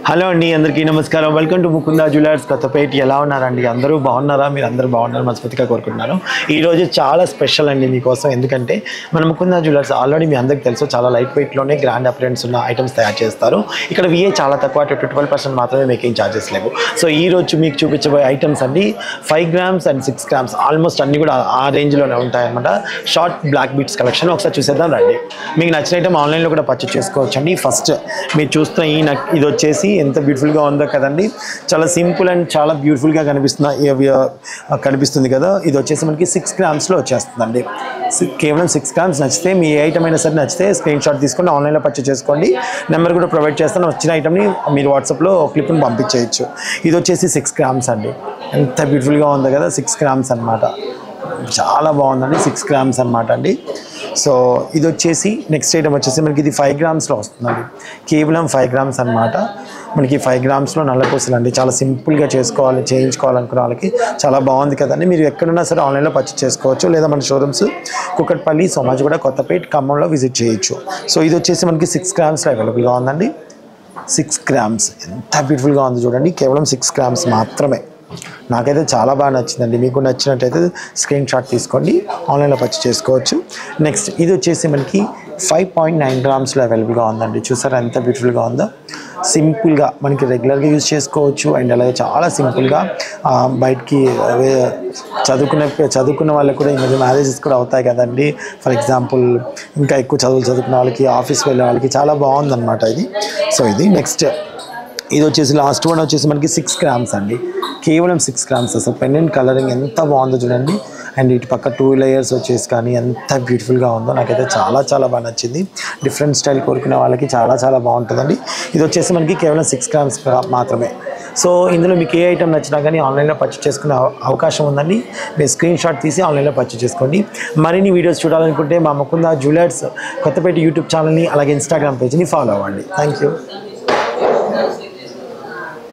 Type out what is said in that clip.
Hello అండి, అందరికీ నమస్కారం. Welcome to Mukunda jewellers Kothapeta. ఎలా ఉన్నారండి? అందరూ బాగున్నారా? మీరు అందరూ బాగున్నారు మనస్ఫూర్తిగా కోరుకుంటున్నాను. ఈరోజు చాలా స్పెషల్ అండి మీకోసం. ఎందుకంటే మన ముకుందా జ్యువెలర్స్ ఆల్రెడీ మీ అందరికీ తెలుసు, చాలా లైట్ వెయిట్లోనే గ్రాండ్ అపిరెన్స్ ఉన్న ఐటమ్స్ తయారు చేస్తారు. ఇక్కడ విఏ చాలా తక్కువ, 12% మాత్రమే మేకింగ్ ఛార్జెస్ లేవు. సో ఈ రోజు మీకు చూపించబోయే ఐటమ్స్ అండి 5 grams and 6 grams ఆల్మోస్ట్ అన్నీ కూడా ఆ రేంజ్లోనే ఉంటాయన్నమాట. షార్ట్ బ్లాక్ బీట్స్ కలెక్షన్ ఒకసారి చూసేద్దాం రండి. మీకు నచ్చిన ఐటమ్ ఆన్లైన్లో కూడా పర్చేస్ చేసుకోవచ్చు అండి. ఫస్ట్ మీరు చూస్తున్న ఇది వచ్చేసి ఎంత బ్యూటిఫుల్గా ఉందో కదండి. చాలా సింపుల్ అండ్ చాలా బ్యూటిఫుల్గా కనిపిస్తుంది కదా. ఇది వచ్చేసి మనకి 6 grams వచ్చేస్తుందండి. కేవలం 6 grams. నచ్చితే మీ ఏ ఐటమ్ అయినా సరే నచ్చితే స్క్రీన్ షాట్ తీసుకొని ఆన్లైన్లో పర్చేస్ చేసుకోండి. నెంబర్ కూడా ప్రొవైడ్ చేస్తాను. వచ్చిన ఐటమ్ని మీరు వాట్సాప్లో క్లిప్ని పంపించేయచ్చు. ఇది వచ్చేసి 6 grams అండి. ఎంత బ్యూటిఫుల్గా ఉందో కదా. 6 grams అనమాట. చాలా బాగుందండి. 6 grams అనమాట అండి. సో ఇది వచ్చేసి నెక్స్ట్ ఐటమ్ వచ్చేసి మనకి ఇది 5 grams వస్తుందండి. కేవలం 5 grams అనమాట. మనకి 5 grams నల్లపూసలు అండి. చాలా సింపుల్గా చేయించుకోవాలనుకున్న వాళ్ళకి చాలా బాగుంది కదండి. మీరు ఎక్కడున్నా సరే ఆన్లైన్లో పర్చేస్ చేసుకోవచ్చు, లేదా మన షోరూమ్స్ కుకట్పల్లి, సోమాజిగూడ, కొత్తపేట, ఖమ్మంలో విజిట్ చేయొచ్చు. సో ఇది వచ్చేసి మనకి 6 grams అవైలబుల్గా ఉందండి. 6 grams ఎంత బ్యూటిఫుల్గా ఉంది చూడండి. కేవలం 6 grams మాత్రమే. నాకైతే చాలా బాగా నచ్చిందండి. మీకు నచ్చినట్టయితే స్క్రీన్ షాట్ తీసుకోండి, ఆన్లైన్లో పర్చేస్ చేసుకోవచ్చు. నెక్స్ట్ ఇది వచ్చేసి మనకి 5.9 grams అవైలబుల్గా ఉందండి. చూసారా ఎంత బ్యూటిఫుల్గా ఉందో. సింపుల్గా మనకి రెగ్యులర్గా యూజ్ చేసుకోవచ్చు. అండ్ అలాగే చాలా సింపుల్గా బయటికి చదువుకున్న వాళ్ళకి కూడా ఈ మధ్య మ్యారేజెస్ కూడా అవుతాయి కదండి. ఫర్ ఎగ్జాంపుల్ ఇంకా ఎక్కువ చదువుకున్న వాళ్ళకి, ఆఫీస్ వెళ్ళే వాళ్ళకి చాలా బాగుందన్నమాట ఇది. సో ఇది నెక్స్ట్ ఇది వచ్చేసి లాస్ట్ వన్ వచ్చేసి మనకి 6 grams అండి. కేవలం 6 grams. అసలు పెండెంట్ కలరింగ్ ఎంత బాగుందో చూడండి. అండ్ ఇటు పక్క 2 layers వచ్చేసి కానీ ఎంత బ్యూటిఫుల్గా ఉందో. నాకైతే చాలా చాలా బాగా నచ్చింది. డిఫరెంట్ స్టైల్ కోరుకునే వాళ్ళకి చాలా చాలా బాగుంటుందండి. ఇది వచ్చేసి మనకి కేవలం 6 grams మాత్రమే. సో ఇందులో మీకు ఏ ఐటమ్ నచ్చినా కానీ ఆన్లైన్లో పర్చేస్ చేసుకునే అవకాశం ఉందండి. మీరు స్క్రీన్ షాట్ తీసి ఆన్లైన్లో పర్చేస్ చేసుకోండి. మరిన్ని వీడియోస్ చూడాలనుకుంటే మా ముకుందా జ్యువెలర్స్ కొత్తపేట యూట్యూబ్ ఛానల్ని అలాగే ఇన్స్టాగ్రామ్ పేజ్ని ఫాలో అవ్వండి. Thank you.